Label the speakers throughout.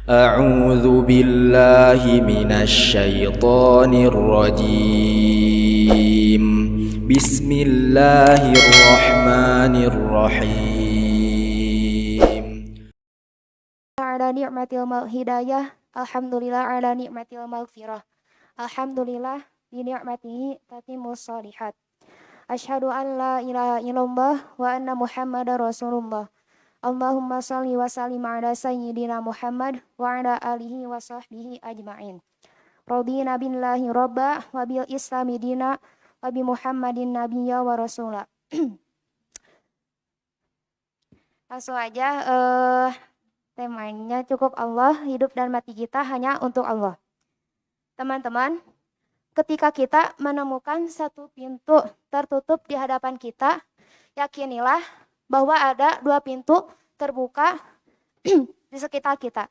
Speaker 1: أعوذ بالله من الشيطان الرجيم بسم الله الرحمن الرحيم
Speaker 2: Ala ni'matil hidayah, alhamdulillah ala ni'matil maghfirah. Alhamdulillah bi ni'matihi tatimmus shalihat. Asyhadu an la ilaha illallah wa anna Muhammadar Rasulullah. Allahumma shalli wa sallim ala sayyidina Muhammad wa ala alihi wa sahbihi ajma'in. Radina billahi rabba wa bil islami dina wa bi Muhammadin nabiyya wa rasula. Langsung aja temanya cukup Allah, hidup dan mati kita hanya untuk Allah. Teman-teman, ketika kita menemukan satu pintu tertutup di hadapan kita, yakinilah bahwa ada dua pintu terbuka di sekitar kita.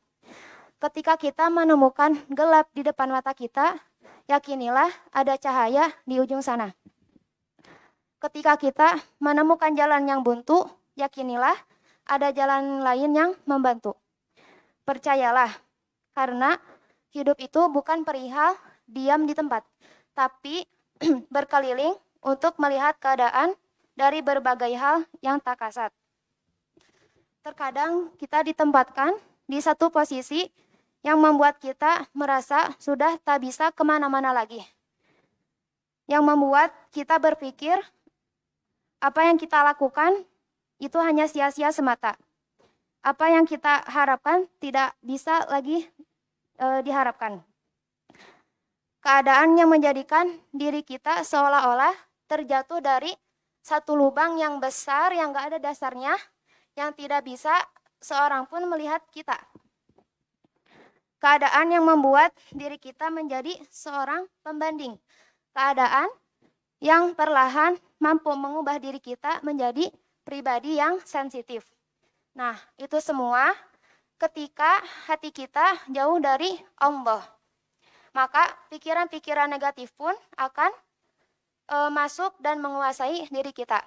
Speaker 2: Ketika kita menemukan gelap di depan mata kita, yakinilah ada cahaya di ujung sana. Ketika kita menemukan jalan yang buntu, yakinilah ada jalan lain yang membantu. Percayalah, karena hidup itu bukan perihal diam di tempat, tapi berkeliling untuk melihat keadaan dari berbagai hal yang tak kasat. Terkadang kita ditempatkan di satu posisi yang membuat kita merasa sudah tak bisa kemana-mana lagi. Yang membuat kita berpikir apa yang kita lakukan itu hanya sia-sia semata. Apa yang kita harapkan tidak bisa lagi diharapkan. Keadaan yang menjadikan diri kita seolah-olah terjatuh dari satu lubang yang besar yang gak ada dasarnya, yang tidak bisa seorang pun melihat kita. Keadaan yang membuat diri kita menjadi seorang pembanding. Keadaan yang perlahan mampu mengubah diri kita menjadi pribadi yang sensitif. Nah, itu semua ketika hati kita jauh dari Allah. Maka pikiran-pikiran negatif pun akan masuk dan menguasai diri kita.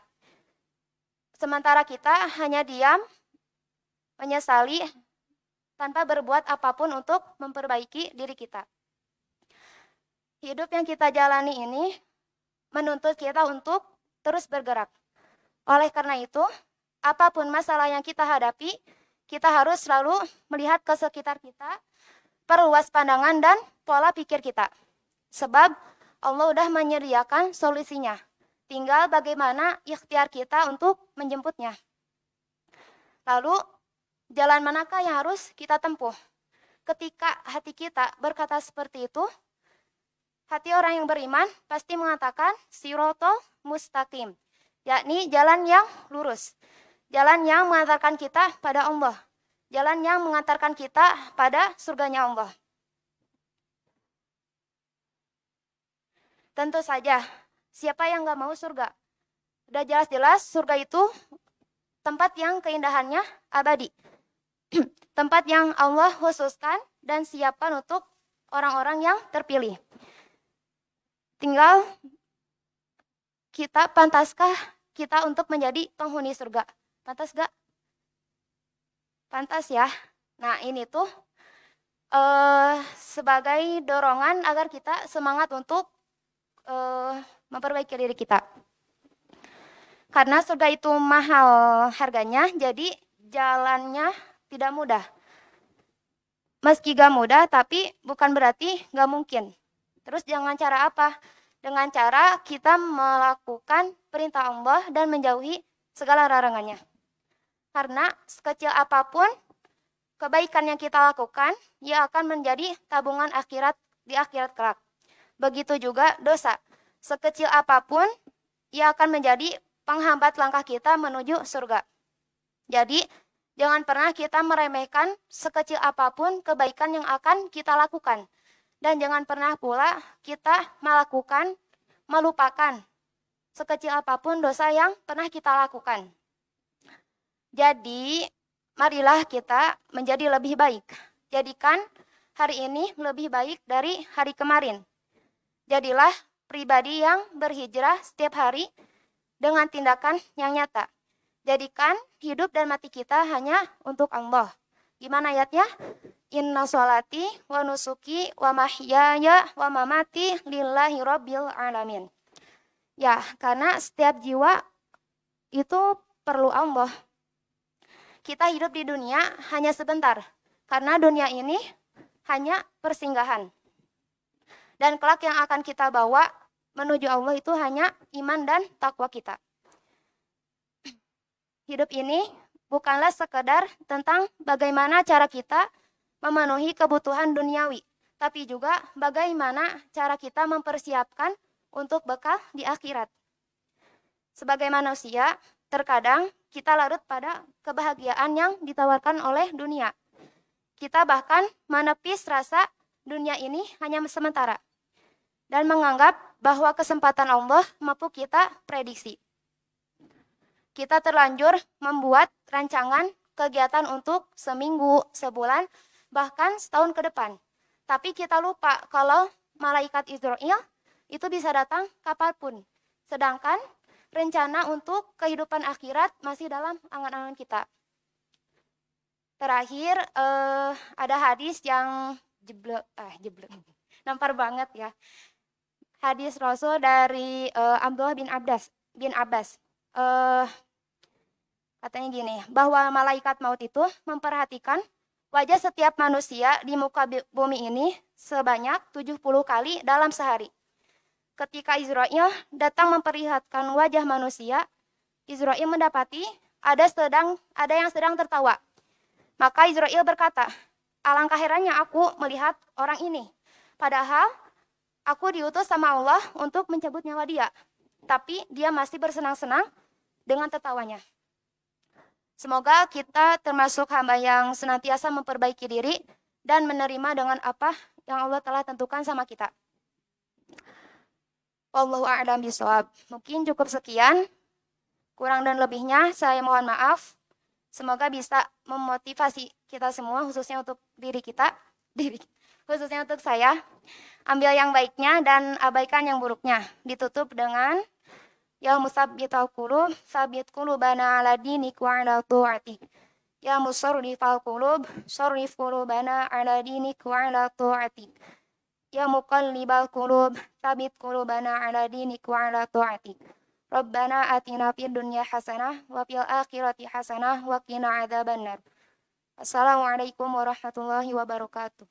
Speaker 2: Sementara kita hanya diam, menyesali, tanpa berbuat apapun untuk memperbaiki diri kita. Hidup yang kita jalani ini menuntut kita untuk terus bergerak. Oleh karena itu, apapun masalah yang kita hadapi, kita harus selalu melihat ke sekitar kita, perluas pandangan dan pola pikir kita. Sebab Allah sudah menyediakan solusinya. Tinggal bagaimana ikhtiar kita untuk menjemputnya. Lalu, jalan manakah yang harus kita tempuh? Ketika hati kita berkata seperti itu, hati orang yang beriman pasti mengatakan sirotol mustaqim, yakni jalan yang lurus, jalan yang mengantarkan kita pada Allah, jalan yang mengantarkan kita pada surganya Allah. Tentu saja, siapa yang gak mau surga? Udah jelas-jelas surga itu tempat yang keindahannya abadi. Tempat yang Allah khususkan dan siapkan untuk orang-orang yang terpilih. Tinggal kita, pantaskah kita untuk menjadi penghuni surga? Pantas gak? Pantas ya. Nah, ini tuh sebagai dorongan agar kita semangat untuk memperbaiki diri kita. Karena surga itu mahal harganya, jadi jalannya tidak mudah. Meski gak mudah, tapi bukan berarti gak mungkin. Terus dengan cara apa? Dengan cara kita melakukan perintah Allah dan menjauhi segala larangannya. Karena sekecil apapun kebaikan yang kita lakukan, ia akan menjadi tabungan akhirat di akhirat kelak. Begitu juga dosa. Sekecil apapun, ia akan menjadi penghambat langkah kita menuju surga. Jadi, jangan pernah kita meremehkan sekecil apapun kebaikan yang akan kita lakukan. Dan jangan pernah pula kita melupakan sekecil apapun dosa yang pernah kita lakukan. Jadi, marilah kita menjadi lebih baik. Jadikan hari ini lebih baik dari hari kemarin. Jadilah pribadi yang berhijrah setiap hari dengan tindakan yang nyata. Jadikan hidup dan mati kita hanya untuk Allah. Gimana ayatnya? Inna sholati wa nusuki wa mahyaya wa mamati lillahi rabbil alamin. Ya, karena setiap jiwa itu perlu Allah. Kita hidup di dunia hanya sebentar, karena dunia ini hanya persinggahan. Dan kelak yang akan kita bawa menuju Allah itu hanya iman dan takwa kita. Hidup ini bukanlah sekedar tentang bagaimana cara kita memenuhi kebutuhan duniawi, tapi juga bagaimana cara kita mempersiapkan untuk bekal di akhirat. Sebagai manusia, terkadang kita larut pada kebahagiaan yang ditawarkan oleh dunia. Kita bahkan menepis rasa dunia ini hanya sementara dan menganggap bahwa kesempatan Allah mampu kita prediksi. Kita terlanjur membuat rancangan kegiatan untuk seminggu, sebulan, bahkan setahun ke depan. Tapi kita lupa kalau malaikat Israel itu bisa datang kapanpun. Sedangkan rencana untuk kehidupan akhirat masih dalam angan-angan kita. Terakhir, ada hadis yang jeblek, nampar banget ya. Hadis Rasul dari Abdullah bin Abbas. Katanya gini, bahwa malaikat maut itu memperhatikan wajah setiap manusia di muka bumi ini sebanyak 70 kali dalam sehari. Ketika Israel datang memperlihatkan wajah manusia, Israel mendapati ada yang sedang tertawa. Maka Israel berkata, alangkah herannya aku melihat orang ini. Padahal aku diutus sama Allah untuk mencabut nyawa dia. Tapi dia masih bersenang-senang dengan tertawanya. Semoga kita termasuk hamba yang senantiasa memperbaiki diri dan menerima dengan apa yang Allah telah tentukan sama kita. Wallahu a'lam bishawab. Mungkin cukup sekian. Kurang dan lebihnya saya mohon maaf. Semoga bisa memotivasi kita semua, khususnya untuk khususnya untuk saya. Ambil yang baiknya dan abaikan yang buruknya. Ditutup dengan Ya musabbital qulub, sabbit qulubana ala dinik wa ala ta'atik. Ya musarrifal qulub, sarrif qulubana ala dinik wa ala ta'atik. Ya muqallibal qulub, tsabbit qulubana ala dinik wa ala ta'atik. Rabbana atina fid dunya hasanah wa fil akhirati hasanah wa qina adzabannar. Assalamualaikum warahmatullahi wabarakatuh.